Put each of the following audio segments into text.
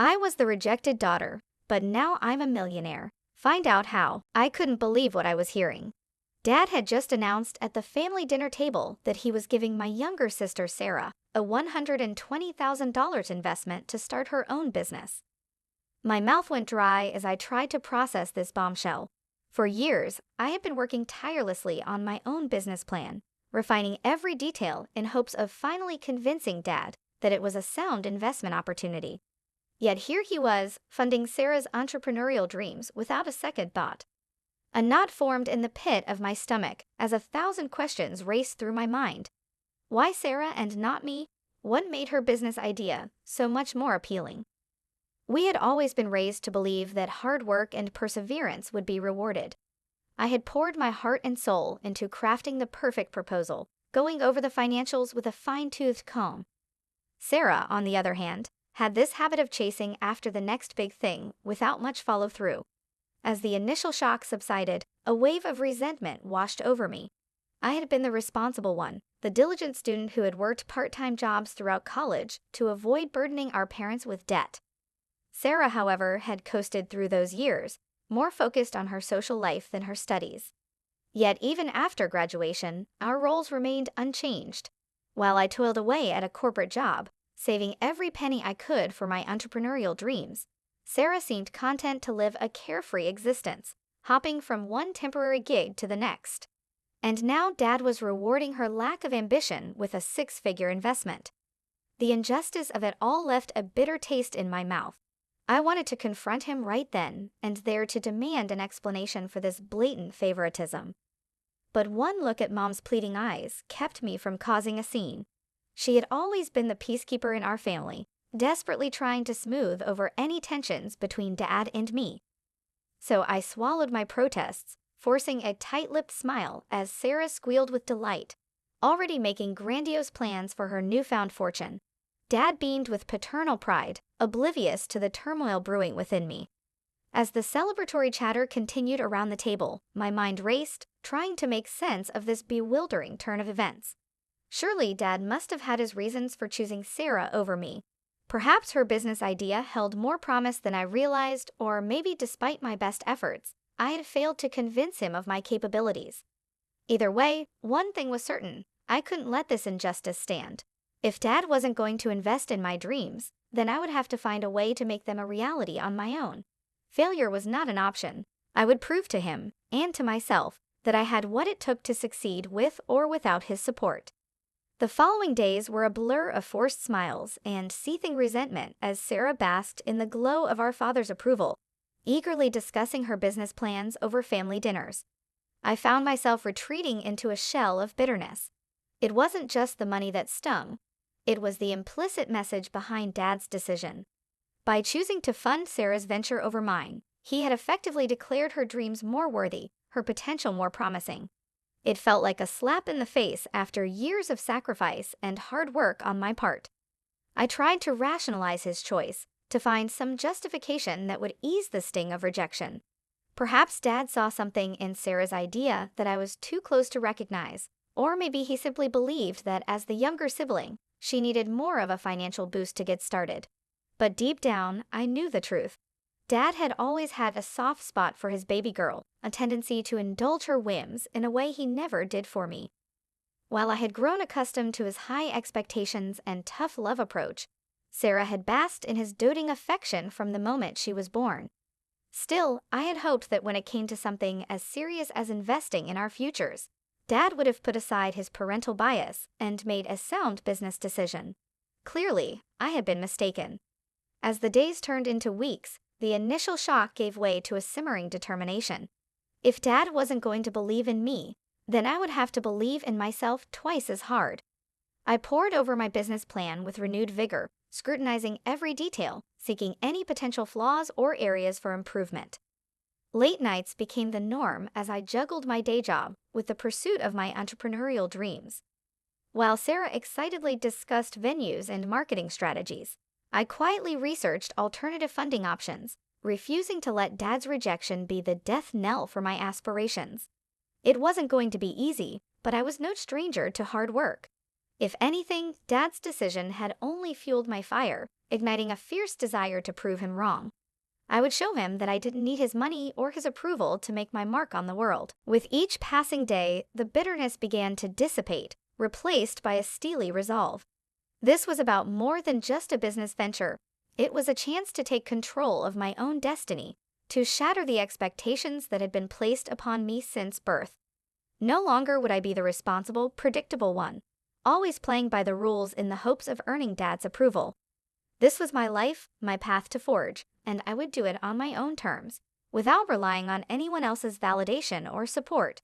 I was the rejected daughter, but now I'm a millionaire. Find out how. I couldn't believe what I was hearing. Dad had just announced at the family dinner table that he was giving my younger sister Sarah a $120,000 investment to start her own business. My mouth went dry as I tried to process this bombshell. For years, I had been working tirelessly on my own business plan, refining every detail in hopes of finally convincing Dad that it was a sound investment opportunity. Yet here he was, funding Sarah's entrepreneurial dreams without a second thought. A knot formed in the pit of my stomach as 1,000 questions raced through my mind. Why Sarah and not me? What made her business idea so much more appealing? We had always been raised to believe that hard work and perseverance would be rewarded. I had poured my heart and soul into crafting the perfect proposal, going over the financials with a fine-toothed comb. Sarah, on the other hand, had this habit of chasing after the next big thing without much follow-through. As the initial shock subsided, a wave of resentment washed over me. I had been the responsible one, the diligent student who had worked part-time jobs throughout college to avoid burdening our parents with debt. Sarah, however, had coasted through those years, more focused on her social life than her studies. Yet even after graduation, our roles remained unchanged. While I toiled away at a corporate job, saving every penny I could for my entrepreneurial dreams, Sarah seemed content to live a carefree existence, hopping from one temporary gig to the next. And now Dad was rewarding her lack of ambition with a six-figure investment. The injustice of it all left a bitter taste in my mouth. I wanted to confront him right then and there to demand an explanation for this blatant favoritism. But one look at Mom's pleading eyes kept me from causing a scene. She had always been the peacekeeper in our family, desperately trying to smooth over any tensions between Dad and me. So I swallowed my protests, forcing a tight-lipped smile as Sarah squealed with delight, already making grandiose plans for her newfound fortune. Dad beamed with paternal pride, oblivious to the turmoil brewing within me. As the celebratory chatter continued around the table, my mind raced, trying to make sense of this bewildering turn of events. Surely Dad must have had his reasons for choosing Sarah over me. Perhaps her business idea held more promise than I realized, or maybe despite my best efforts, I had failed to convince him of my capabilities. Either way, one thing was certain: I couldn't let this injustice stand. If Dad wasn't going to invest in my dreams, then I would have to find a way to make them a reality on my own. Failure was not an option. I would prove to him, and to myself, that I had what it took to succeed with or without his support. The following days were a blur of forced smiles and seething resentment as Sarah basked in the glow of our father's approval, eagerly discussing her business plans over family dinners. I found myself retreating into a shell of bitterness. It wasn't just the money that stung. It was the implicit message behind Dad's decision. By choosing to fund Sarah's venture over mine, he had effectively declared her dreams more worthy, her potential more promising. It felt like a slap in the face after years of sacrifice and hard work on my part. I tried to rationalize his choice, to find some justification that would ease the sting of rejection. Perhaps Dad saw something in Sarah's idea that I was too close to recognize, or maybe he simply believed that as the younger sibling, she needed more of a financial boost to get started. But deep down, I knew the truth. Dad had always had a soft spot for his baby girl, a tendency to indulge her whims in a way he never did for me. While I had grown accustomed to his high expectations and tough love approach, Sarah had basked in his doting affection from the moment she was born. Still, I had hoped that when it came to something as serious as investing in our futures, Dad would have put aside his parental bias and made a sound business decision. Clearly, I had been mistaken. As the days turned into weeks, the initial shock gave way to a simmering determination. If Dad wasn't going to believe in me, then I would have to believe in myself twice as hard. I pored over my business plan with renewed vigor, scrutinizing every detail, seeking any potential flaws or areas for improvement. Late nights became the norm as I juggled my day job with the pursuit of my entrepreneurial dreams. While Sarah excitedly discussed venues and marketing strategies, I quietly researched alternative funding options, refusing to let Dad's rejection be the death knell for my aspirations. It wasn't going to be easy, but I was no stranger to hard work. If anything, Dad's decision had only fueled my fire, igniting a fierce desire to prove him wrong. I would show him that I didn't need his money or his approval to make my mark on the world. With each passing day, the bitterness began to dissipate, replaced by a steely resolve. This was about more than just a business venture. It was a chance to take control of my own destiny, to shatter the expectations that had been placed upon me since birth. No longer would I be the responsible, predictable one, always playing by the rules in the hopes of earning Dad's approval. This was my life, my path to forge, and I would do it on my own terms, without relying on anyone else's validation or support.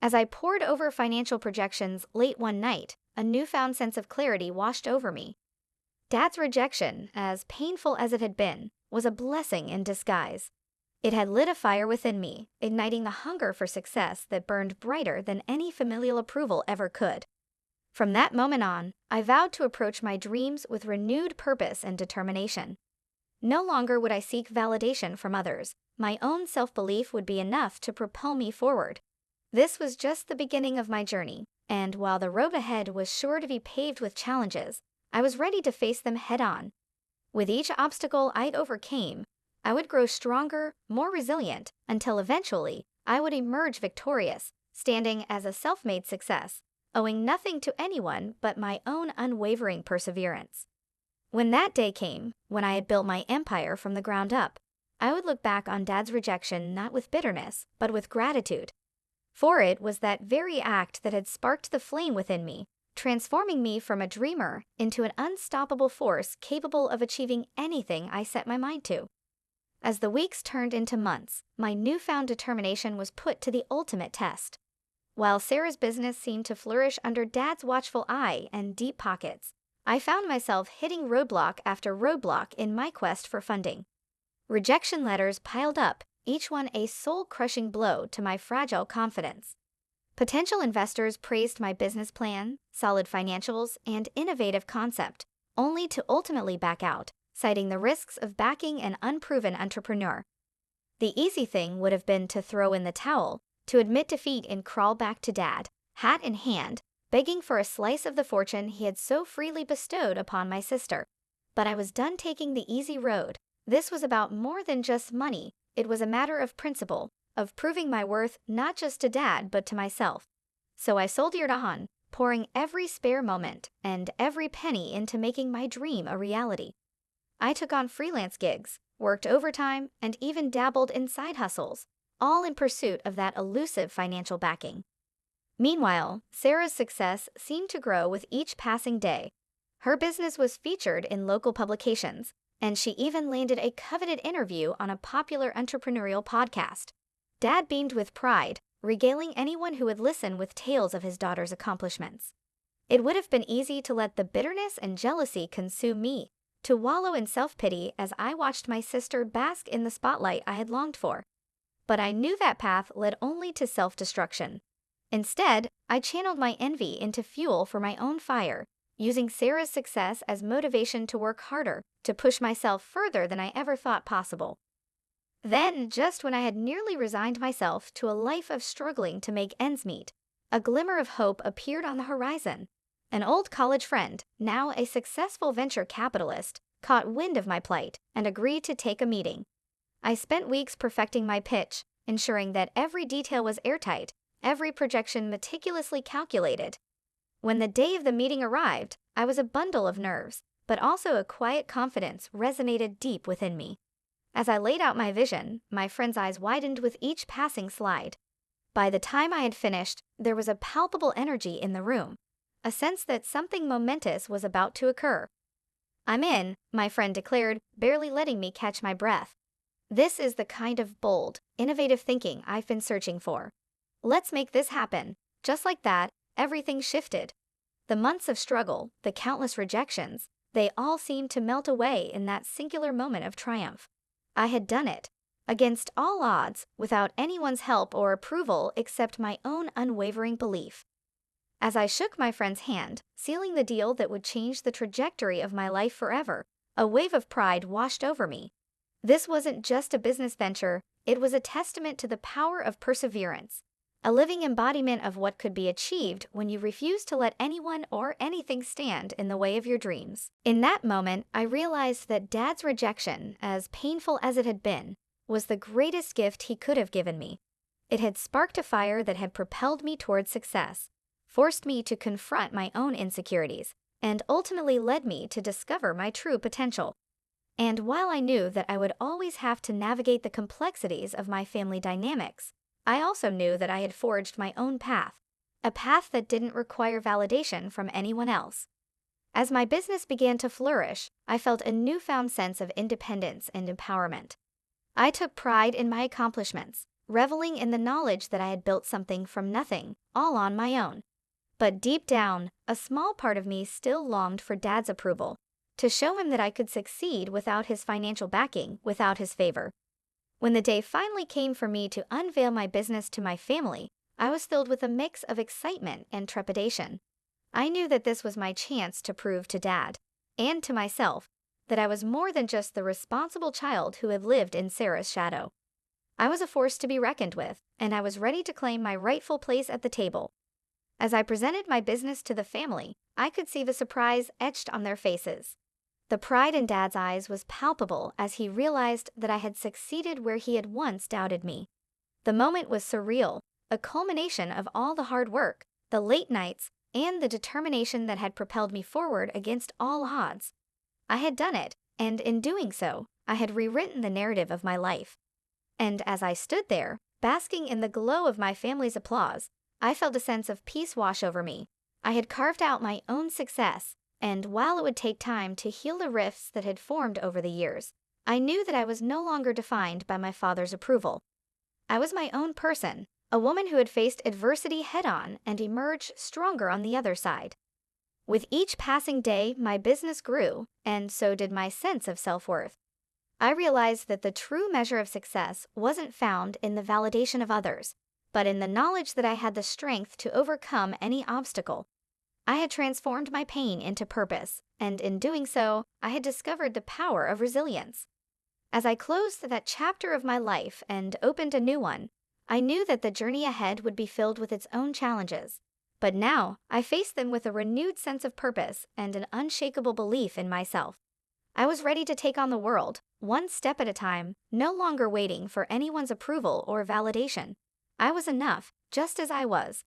As I pored over financial projections late one night, a newfound sense of clarity washed over me. Dad's rejection, as painful as it had been, was a blessing in disguise. It had lit a fire within me, igniting the hunger for success that burned brighter than any familial approval ever could. From that moment on, I vowed to approach my dreams with renewed purpose and determination. No longer would I seek validation from others. My own self-belief would be enough to propel me forward. This was just the beginning of my journey, and while the road ahead was sure to be paved with challenges, I was ready to face them head-on. With each obstacle I overcame, I would grow stronger, more resilient, until eventually I would emerge victorious, standing as a self-made success, owing nothing to anyone but my own unwavering perseverance. When that day came, when I had built my empire from the ground up, I would look back on Dad's rejection not with bitterness, but with gratitude. For it was that very act that had sparked the flame within me, transforming me from a dreamer into an unstoppable force capable of achieving anything I set my mind to. As the weeks turned into months, my newfound determination was put to the ultimate test. While Sarah's business seemed to flourish under Dad's watchful eye and deep pockets, I found myself hitting roadblock after roadblock in my quest for funding. Rejection letters piled up, each one a soul-crushing blow to my fragile confidence. Potential investors praised my business plan, solid financials, and innovative concept, only to ultimately back out, citing the risks of backing an unproven entrepreneur. The easy thing would have been to throw in the towel, to admit defeat and crawl back to Dad, hat in hand, begging for a slice of the fortune he had so freely bestowed upon my sister. But I was done taking the easy road. This was about more than just money. It was a matter of principle, of proving my worth not just to Dad but to myself. So I soldiered on, pouring every spare moment and every penny into making my dream a reality. I took on freelance gigs, worked overtime, and even dabbled in side hustles, all in pursuit of that elusive financial backing. Meanwhile, Sarah's success seemed to grow with each passing day. Her business was featured in local publications, and she even landed a coveted interview on a popular entrepreneurial podcast. Dad beamed with pride, regaling anyone who would listen with tales of his daughter's accomplishments. It would have been easy to let the bitterness and jealousy consume me, to wallow in self-pity as I watched my sister bask in the spotlight I had longed for. But I knew that path led only to self-destruction. Instead, I channeled my envy into fuel for my own fire, using Sarah's success as motivation to work harder, to push myself further than I ever thought possible. Then, just when I had nearly resigned myself to a life of struggling to make ends meet, a glimmer of hope appeared on the horizon. An old college friend, now a successful venture capitalist, caught wind of my plight and agreed to take a meeting. I spent weeks perfecting my pitch, ensuring that every detail was airtight, every projection meticulously calculated. When the day of the meeting arrived, I was a bundle of nerves, but also a quiet confidence resonated deep within me. As I laid out my vision, my friend's eyes widened with each passing slide. By the time I had finished, there was a palpable energy in the room, a sense that something momentous was about to occur. "I'm in," my friend declared, barely letting me catch my breath. "This is the kind of bold, innovative thinking I've been searching for. Let's make this happen." Just like that, everything shifted. The months of struggle, the countless rejections, they all seemed to melt away in that singular moment of triumph. I had done it, against all odds, without anyone's help or approval except my own unwavering belief. As I shook my friend's hand, sealing the deal that would change the trajectory of my life forever, a wave of pride washed over me. This wasn't just a business venture, it was a testament to the power of perseverance, a living embodiment of what could be achieved when you refuse to let anyone or anything stand in the way of your dreams. In that moment, I realized that Dad's rejection, as painful as it had been, was the greatest gift he could have given me. It had sparked a fire that had propelled me towards success, forced me to confront my own insecurities, and ultimately led me to discover my true potential. And while I knew that I would always have to navigate the complexities of my family dynamics, I also knew that I had forged my own path, a path that didn't require validation from anyone else. As my business began to flourish, I felt a newfound sense of independence and empowerment. I took pride in my accomplishments, reveling in the knowledge that I had built something from nothing, all on my own. But deep down, a small part of me still longed for Dad's approval, to show him that I could succeed without his financial backing, without his favor. When the day finally came for me to unveil my business to my family, I was filled with a mix of excitement and trepidation. I knew that this was my chance to prove to Dad, and to myself, that I was more than just the responsible child who had lived in Sarah's shadow. I was a force to be reckoned with, and I was ready to claim my rightful place at the table. As I presented my business to the family, I could see the surprise etched on their faces. The pride in Dad's eyes was palpable as he realized that I had succeeded where he had once doubted me. The moment was surreal, a culmination of all the hard work, the late nights, and the determination that had propelled me forward against all odds. I had done it, and in doing so, I had rewritten the narrative of my life. And as I stood there, basking in the glow of my family's applause, I felt a sense of peace wash over me. I had carved out my own success, and while it would take time to heal the rifts that had formed over the years, I knew that I was no longer defined by my father's approval. I was my own person, a woman who had faced adversity head-on and emerged stronger on the other side. With each passing day, my business grew, and so did my sense of self-worth. I realized that the true measure of success wasn't found in the validation of others, but in the knowledge that I had the strength to overcome any obstacle. I had transformed my pain into purpose, and in doing so, I had discovered the power of resilience. As I closed that chapter of my life and opened a new one, I knew that the journey ahead would be filled with its own challenges. But now, I faced them with a renewed sense of purpose and an unshakable belief in myself. I was ready to take on the world, one step at a time, no longer waiting for anyone's approval or validation. I was enough, just as I was,